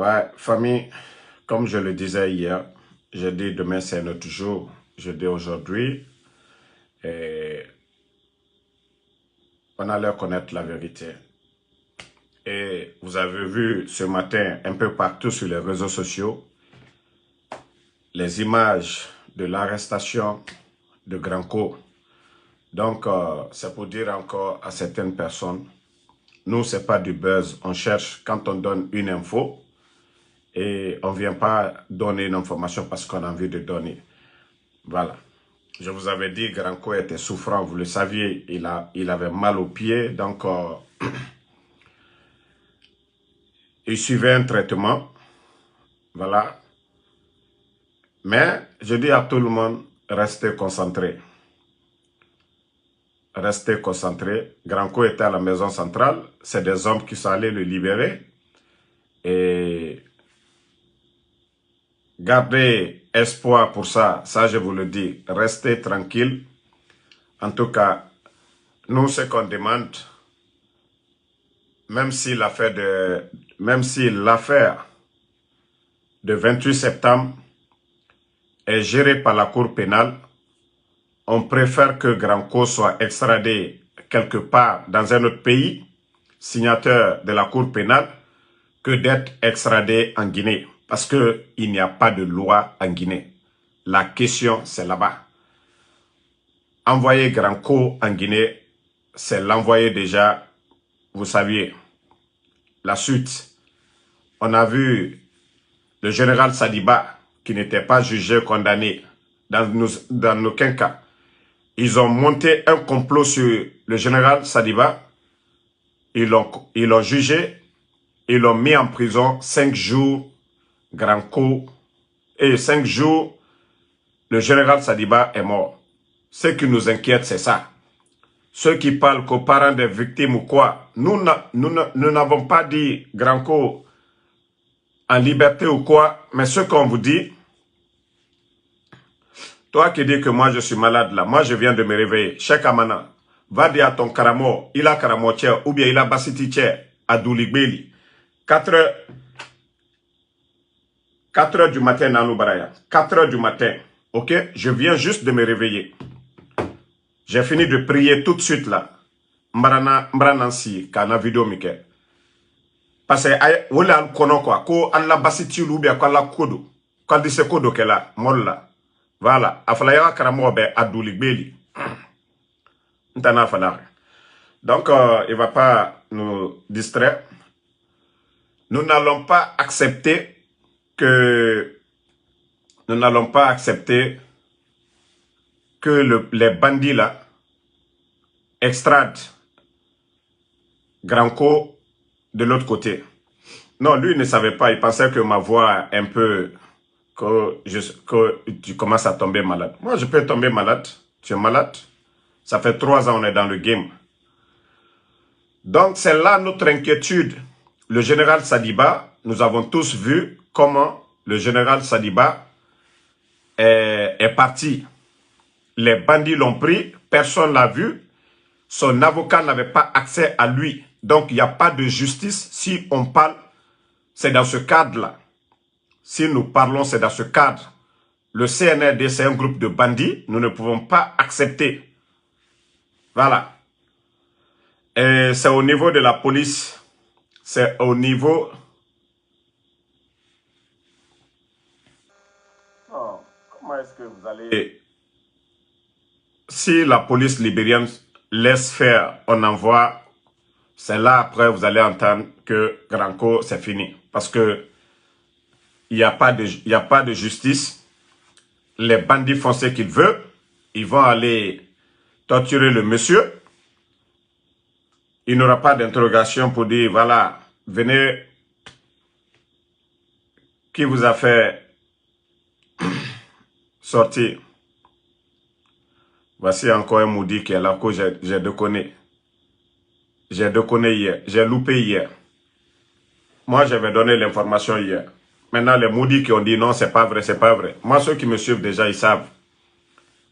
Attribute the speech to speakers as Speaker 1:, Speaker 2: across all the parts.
Speaker 1: Ouais, famille, comme je le disais hier, je dis demain c'est notre jour. Je dis aujourd'hui, et on allait connaître la vérité. Et vous avez vu ce matin, un peu partout sur les réseaux sociaux, les images de l'arrestation de Granco. Donc, c'est pour dire encore à certaines personnes, nous, ce n'est pas du buzz. On cherche quand on donne une info et on ne vient pas donner une information parce qu'on a envie de donner. Voilà. Je vous avais dit, Granco était souffrant, vous le saviez, il avait mal aux pieds, donc il suivait un traitement, voilà. Mais je dis à tout le monde, restez concentrés. Restez concentrés. Granco était à la maison centrale, c'est des hommes qui sont allés le libérer. Et gardez espoir pour ça, ça je vous le dis, restez tranquille. En tout cas, nous ce qu'on demande, même si l'affaire de 28 septembre est gérée par la Cour pénale, on préfère que Granco soit extradé quelque part dans un autre pays, signateur de la Cour pénale, que d'être extradé en Guinée. Parce qu'il n'y a pas de loi en Guinée. La question, c'est là-bas. Envoyer Granco en Guinée, c'est l'envoyer déjà, vous saviez, la suite. On a vu le général Sadiba, qui n'était pas jugé, condamné, dans aucun cas. Ils ont monté un complot sur le général Sadiba, ils l'ont jugé, ils l'ont mis en prison 5 jours, Granco, et 5 jours, le général Sadiba est mort. Ce qui nous inquiète, c'est ça. Ceux qui parlent qu'aux parents des victimes ou quoi, nous n'avons pas dit Granco en liberté ou quoi, mais ce qu'on vous dit, toi qui dis que moi je suis malade là, moi je viens de me réveiller, Cheikh Amana, va dire à ton Karamo, il a Karamo tchè, ou bien il a Bassiti tchè, à Douligbeli, 4 heures du matin dans l'Oubaraya, 4 heures du matin, ok, je viens juste de me réveiller. J'ai fini de prier tout de suite là. Mbranansi, kana vidéo mike. Parce que, wole al kono quoi, ko alla basiti lubia ko alla kodo. Ko al dise kodo ke la, molla. Voilà, afala yaga karamo be adouli beli. Ntana afala. Donc, il ne va pas nous distraire. Nous n'allons pas accepter que les bandits là extradent Granco de l'autre côté. Non, lui ne savait pas, il pensait que ma voix un peu, que tu commences à tomber malade. Moi, je peux tomber malade, tu es malade. Ça fait 3 ans on est dans le game. Donc, c'est là notre inquiétude. Le général Sadiba, nous avons tous vu comment le général Sadiba est parti. Les bandits l'ont pris, personne ne l'a vu. Son avocat n'avait pas accès à lui. Donc, il n'y a pas de justice. Si on parle, c'est dans ce cadre-là. Si nous parlons, c'est dans ce cadre. Le CNRD, c'est un groupe de bandits. Nous ne pouvons pas accepter. Voilà. Et c'est au niveau de la police. C'est au niveau... Oh, comment est-ce que vous allez... Si la police libérienne laisse faire, on envoie... C'est là, après, vous allez entendre que Granco, c'est fini. Parce que il n'y a pas de justice. Les bandits font ce qu'ils veulent. Ils vont aller torturer le monsieur. Il n'aura pas d'interrogation pour dire, voilà, venez, qui vous a fait sortir? Voici encore un maudit qui est là, que j'ai déconné. J'ai déconné hier, j'ai loupé hier. Moi, j'avais donné l'information hier. Maintenant, les maudits qui ont dit non, c'est pas vrai, c'est pas vrai. Moi, ceux qui me suivent déjà, ils savent.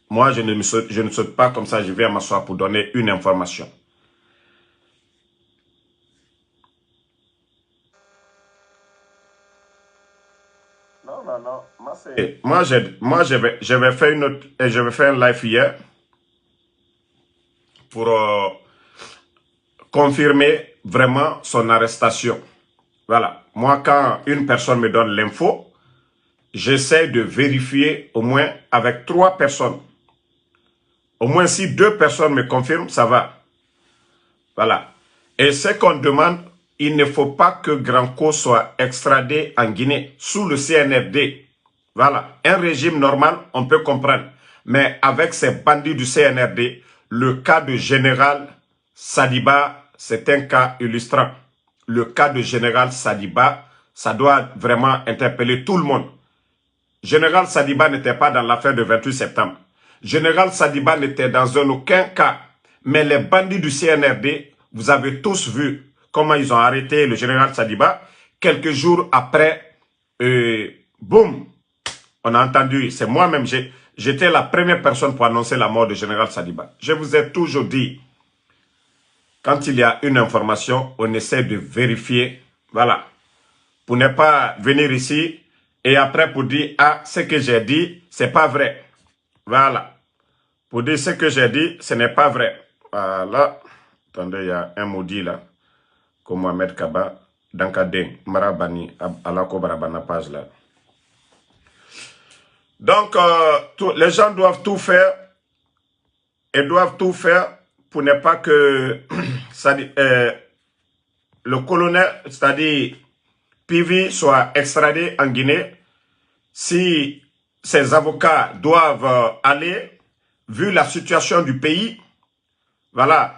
Speaker 1: Moi, je ne saute pas comme ça, je viens m'asseoir pour donner une information. Non, non, non. Je vais faire je vais faire un live hier pour confirmer vraiment son arrestation. Voilà. Moi, quand une personne me donne l'info, j'essaie de vérifier au moins avec 3 personnes. Au moins si 2 personnes me confirment, ça va. Voilà. Et ce qu'on demande, il ne faut pas que Granco soit extradé en Guinée sous le CNRD. Voilà. Un régime normal, on peut comprendre. Mais avec ces bandits du CNRD, le cas de Général Sadiba, c'est un cas illustrant. Le cas de Général Sadiba, ça doit vraiment interpeller tout le monde. Général Sadiba n'était pas dans l'affaire du 28 septembre. Général Sadiba n'était dans aucun cas. Mais les bandits du CNRD, vous avez tous vu comment ils ont arrêté le général Sadiba. Quelques jours après, boum, on a entendu, c'est moi-même, j'étais la première personne pour annoncer la mort du général Sadiba. Je vous ai toujours dit, quand il y a une information, on essaie de vérifier, voilà, pour ne pas venir ici et après pour dire, ah, ce que j'ai dit, c'est pas vrai. Voilà. Pour dire ce que j'ai dit, ce n'est pas vrai. Voilà. Attendez, il y a un maudit là. Comme Mohamed Kaba, Dankadeng, Marabani, Alako Barabana page là. Donc, les gens doivent tout faire et doivent tout faire pour ne pas que le colonel, c'est-à-dire Pivi, soit extradé en Guinée. Si ses avocats doivent aller, vu la situation du pays, voilà.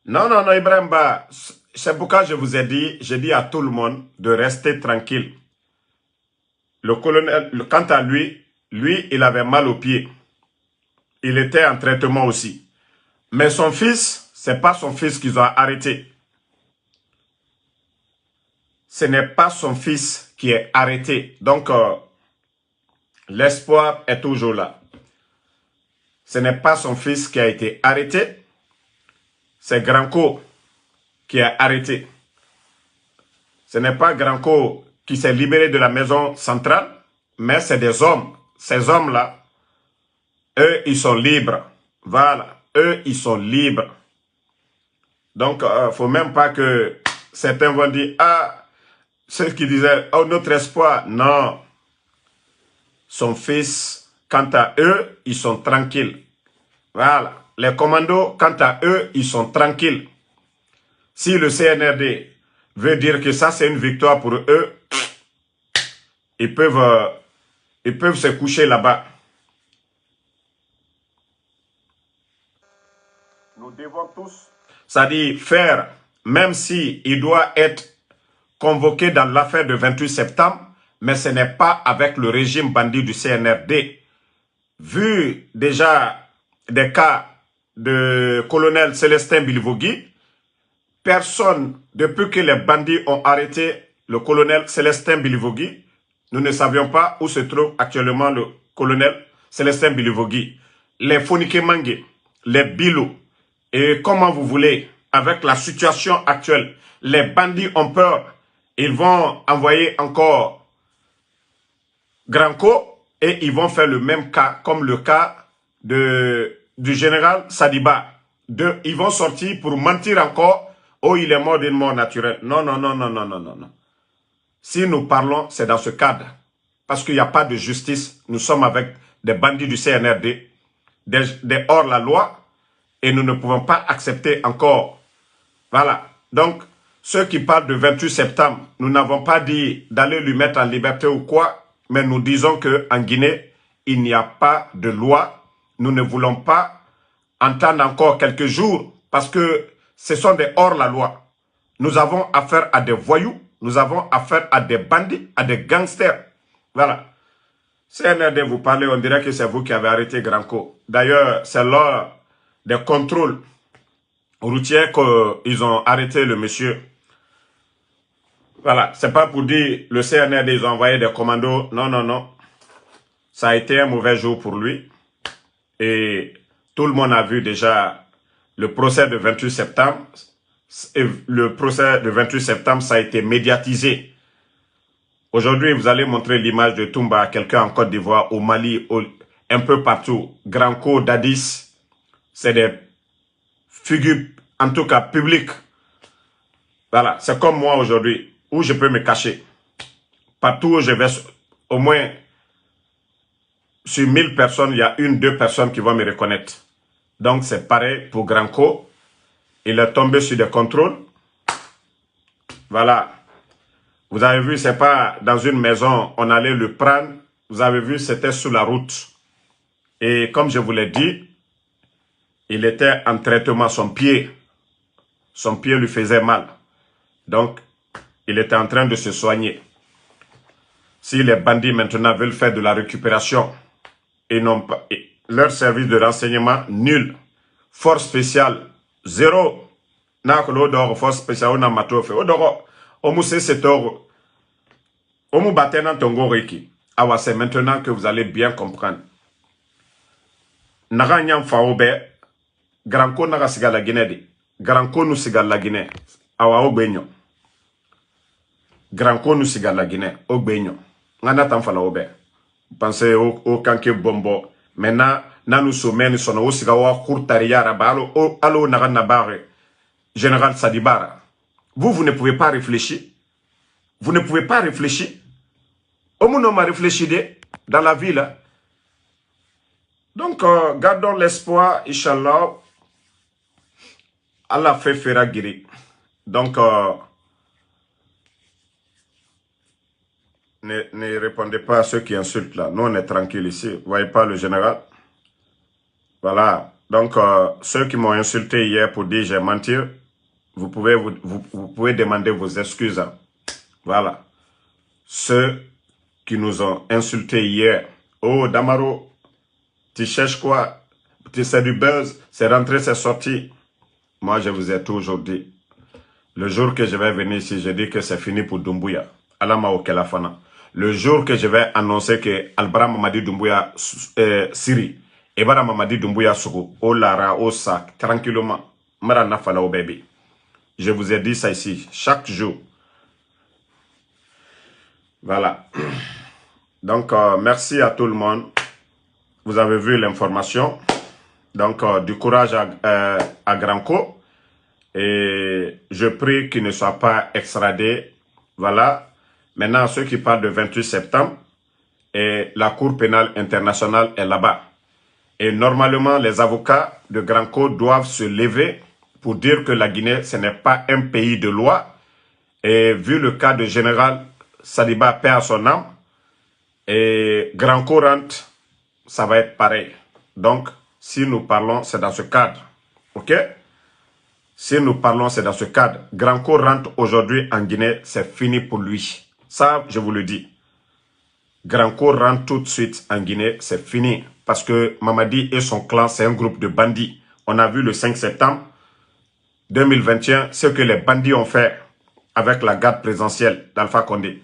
Speaker 1: Non, non, non, Ibrahim Ba, c'est pourquoi je vous ai dit, j'ai dit à tout le monde de rester tranquille. Le colonel, quant à lui, il avait mal au pied. Il était en traitement aussi. Mais son fils, c'est pas son fils qu'ils ont arrêté. Ce n'est pas son fils qui est arrêté. Donc, l'espoir est toujours là. Ce n'est pas son fils qui a été arrêté. C'est Granco qui est arrêté. Ce n'est pas Granco qui s'est libéré de la maison centrale, mais c'est des hommes. Ces hommes-là, eux, ils sont libres. Voilà, eux, ils sont libres. Donc, il ne faut même pas que certains vont dire, ah, ceux qui disaient, oh, notre espoir. Non. Son fils, quant à eux, ils sont tranquilles. Voilà. Les commandos, quant à eux, ils sont tranquilles. Si le CNRD veut dire que ça, c'est une victoire pour eux, ils peuvent se coucher là-bas. Nous devons tous, c'est-à-dire faire, même si il doit être convoqué dans l'affaire du 28 septembre, mais ce n'est pas avec le régime bandit du CNRD. Vu déjà des cas de colonel Célestin Bilivogui, personne, depuis que les bandits ont arrêté le colonel Célestin Bilivogui, nous ne savions pas où se trouve actuellement le colonel Célestin Bilivogui. Les Fonike Mangue, les Bilou, et comment vous voulez, avec la situation actuelle, les bandits ont peur. Ils vont envoyer encore Granco et ils vont faire le même cas, comme le cas du général Sadiba. Ils vont sortir pour mentir encore. Oh, il est mort d'une mort naturelle. Non, non, non, non, non, non, non, non. Si nous parlons, c'est dans ce cadre. Parce qu'il n'y a pas de justice. Nous sommes avec des bandits du CNRD, des hors-la-loi, et nous ne pouvons pas accepter encore. Voilà. Donc, ceux qui parlent de 28 septembre, nous n'avons pas dit d'aller lui mettre en liberté ou quoi, mais nous disons qu'en Guinée, il n'y a pas de loi. Nous ne voulons pas entendre encore quelques jours parce que ce sont des hors-la-loi. Nous avons affaire à des voyous, nous avons affaire à des bandits, à des gangsters. Voilà. CNRD, vous parlez, on dirait que c'est vous qui avez arrêté Granco. D'ailleurs, c'est lors des contrôles routiers qu'ils ont arrêté le monsieur. Voilà, c'est pas pour dire le CNRD, ils ont envoyé des commandos. Non, non, non. Ça a été un mauvais jour pour lui. Et tout le monde a vu déjà le procès de 28 septembre. Et le procès de 28 septembre, ça a été médiatisé Aujourd'hui, vous allez montrer l'image de Toumba à quelqu'un en Côte d'Ivoire, au Mali, un peu partout. Granco, Dadis, c'est des figures, en tout cas publiques. Voilà, c'est comme moi aujourd'hui, où je peux me cacher. Partout où je vais, au moins, sur 1000 personnes, il y a 1-2 personnes qui vont me reconnaître. Donc, c'est pareil pour Granco. Il est tombé sur des contrôles. Voilà. Vous avez vu, c'est pas dans une maison, on allait le prendre. Vous avez vu, c'était sur la route. Et comme je vous l'ai dit, il était en traitement, son pied lui faisait mal. Donc, il était en train de se soigner. Si les bandits maintenant veulent faire de la récupération, ils n'ont pas, leur service de renseignement, nul. Force spéciale, zéro. Force spéciale, on a matofe. C'est maintenant que vous allez bien comprendre. Naga nyam faobe, Granco naga siga la Guinée de. Granco nous siga la Guinée. Awa ogbenyo. Granco nous siga la Guinée. Ogbenyo. Ngana tamfala obe. Pensez au kanke bombo. Maintenant, nanu someni sono o siga wa kurtari yara ba alo naga nabare. Général Sadibara. Vous ne pouvez pas réfléchir. Vous ne pouvez pas réfléchir. On m'a réfléchi dans la vie là. Donc, gardons l'espoir, Inch'Allah. Allah fait fera guérir. Donc, ne répondez pas à ceux qui insultent là. Nous, on est tranquille ici. Vous voyez pas le général? Voilà. Donc, ceux qui m'ont insulté hier pour dire j'ai menti, vous pouvez demander vos excuses. Hein. Voilà. Ceux qui nous ont insultés hier. Oh, Damaro, tu cherches quoi? C'est du buzz, c'est rentré, c'est sorti. Moi, je vous ai toujours dit. Le jour que je vais venir ici, je dis que c'est fini pour Doumbouya. Alama Okelafana. Le jour que je vais annoncer que Albara Mamadi Doumbouya Siri, Ebara Mamadi Doumbouya Sougou, au Lara, au Sac, tranquillement. Mara Nafala au bébé. Je vous ai dit ça ici, chaque jour. Voilà. Donc, merci à tout le monde. Vous avez vu l'information. Donc, du courage à Granco. Et je prie qu'il ne soit pas extradé. Voilà. Maintenant, ceux qui parlent de 28 septembre, et la Cour pénale internationale est là-bas. Et normalement, les avocats de Granco doivent se lever pour dire que la Guinée, ce n'est pas un pays de loi. Et vu le cas de Général Sadiba, paix à son âme, et Granco rentre, ça va être pareil. Donc, si nous parlons, c'est dans ce cadre. OK? Si nous parlons, c'est dans ce cadre. Granco rentre aujourd'hui en Guinée, c'est fini pour lui. Ça, je vous le dis. Granco rentre tout de suite en Guinée, c'est fini. Parce que Mamadi et son clan, c'est un groupe de bandits. On a vu le 5 septembre 2021, ce que les bandits ont fait avec la garde présidentielle d'Alpha Condé.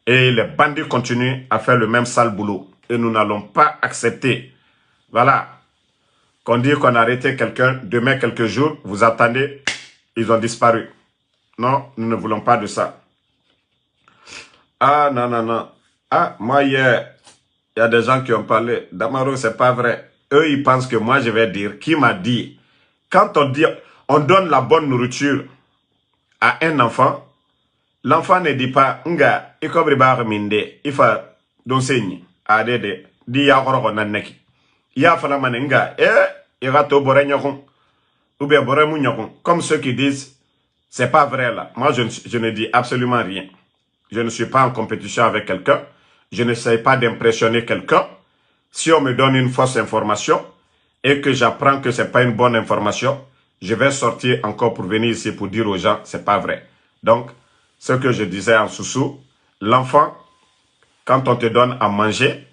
Speaker 1: Et les bandits continuent à faire le même sale boulot. Et nous n'allons pas accepter. Voilà. Qu'on dit qu'on a arrêté quelqu'un, demain quelques jours, vous attendez, ils ont disparu. Non, nous ne voulons pas de ça. Ah, non, non, non. Ah, moi hier, il y a des gens qui ont parlé. Damaro, c'est pas vrai. Eux, ils pensent que moi, je vais dire. Qui m'a dit? Quand on dit, on donne la bonne nourriture à un enfant, l'enfant ne dit pas, nga, ikobribar minde, ifa donsenyi, adede, di ya koroko naneki. Ya fala manenga, irato bore nyokon, ou bien bore mou nyokon. Comme ceux qui disent, c'est pas vrai là. Moi, je ne dis absolument rien. Je ne suis pas en compétition avec quelqu'un. Je n'essaie pas d'impressionner quelqu'un. Si on me donne une fausse information et que j'apprends que c'est pas une bonne information, je vais sortir encore pour venir ici pour dire aux gens, c'est pas vrai. Donc, ce que je disais en sous-sous, l'enfant, quand on te donne à manger,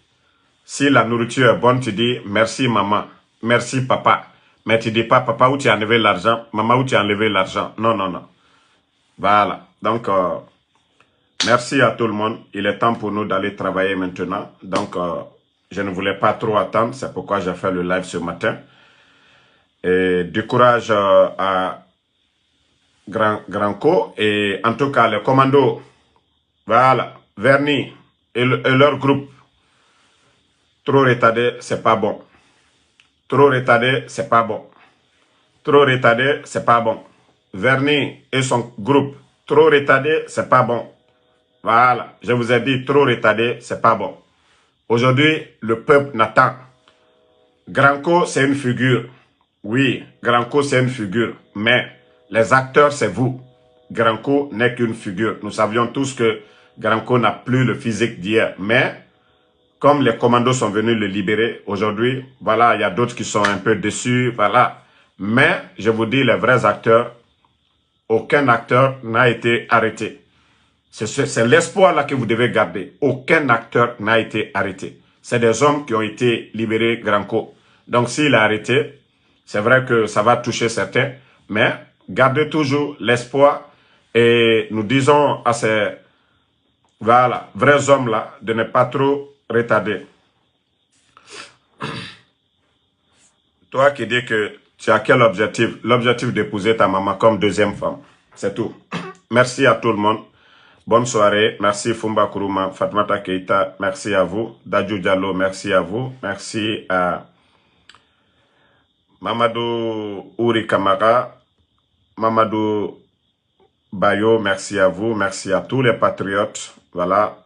Speaker 1: si la nourriture est bonne, tu dis merci maman, merci papa. Mais tu dis pas papa où tu as enlevé l'argent, maman où tu as enlevé l'argent. Non, non, non. Voilà. Donc, merci à tout le monde. Il est temps pour nous d'aller travailler maintenant. Donc, je ne voulais pas trop attendre. C'est pourquoi j'ai fait le live ce matin. Et du courage à Granco. Et en tout cas, les commandos, voilà. Verni et leur groupe, trop retardé, c'est pas bon. Trop retardé, c'est pas bon. Trop retardé, c'est pas bon. Verni et son groupe, trop retardé, c'est pas bon. Voilà, je vous ai dit, trop retardé, c'est pas bon. Aujourd'hui, le peuple n'attend. Granco, c'est une figure. Oui, Granco, c'est une figure. Mais les acteurs, c'est vous. Granco n'est qu'une figure. Nous savions tous que Granco n'a plus le physique d'hier. Mais, comme les commandos sont venus le libérer, aujourd'hui, voilà, il y a d'autres qui sont un peu déçus, voilà. Mais, je vous dis, les vrais acteurs, aucun acteur n'a été arrêté. C'est l'espoir là que vous devez garder. Aucun acteur n'a été arrêté. C'est des hommes qui ont été libérés Granco. Donc, s'il est arrêté, c'est vrai que ça va toucher certains, mais gardez toujours l'espoir et nous disons à ces voilà, vrais hommes-là de ne pas trop retarder. Toi qui dis que tu as quel objectif? L'objectif d'épouser ta maman comme deuxième femme. C'est tout. Merci à tout le monde. Bonne soirée. Merci Fumba Kourouma, Fatmata Keita, merci à vous. Dadju Diallo, merci à vous. Merci à Mamadou Ouri Kamara, Mamadou Bayo, merci à vous. Merci à tous les patriotes. Voilà.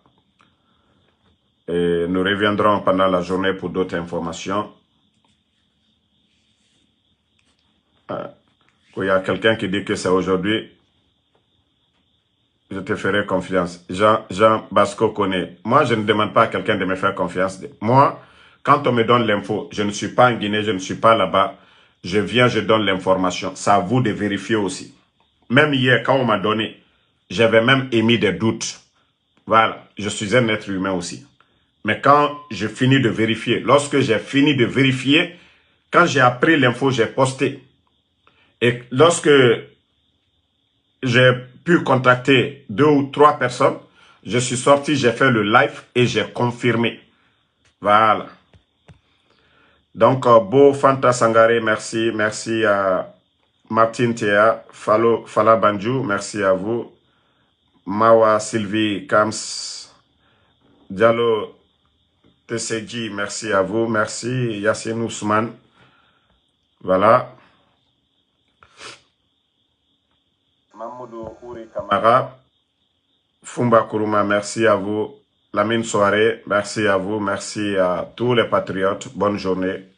Speaker 1: Et nous reviendrons pendant la journée pour d'autres informations. Il y a quelqu'un qui dit que c'est aujourd'hui. Je te ferai confiance. Jean Basco connaît. Moi, je ne demande pas à quelqu'un de me faire confiance. Moi, quand on me donne l'info, je ne suis pas en Guinée, je ne suis pas là-bas. Je viens, je donne l'information. C'est à vous de vérifier aussi. Même hier, quand on m'a donné, j'avais même émis des doutes. Voilà, je suis un être humain aussi. Mais quand j'ai fini de vérifier, lorsque j'ai fini de vérifier, quand j'ai appris l'info, j'ai posté. Et lorsque j'ai pu contacter 2 ou 3 personnes, je suis sorti, j'ai fait le live et j'ai confirmé. Voilà. Donc, Beau Fanta Sangare, merci. Merci à Martine Théa, Fala Banjou, merci à vous. Mawa Sylvie Kams, Diallo TCG, merci à vous. Merci Yassine Ousmane. Voilà. Mamoudou Ouri Kamara, Fumba Kourouma, merci à vous. Lamine Soirée, merci à vous. Merci à tous les patriotes. Bonne journée.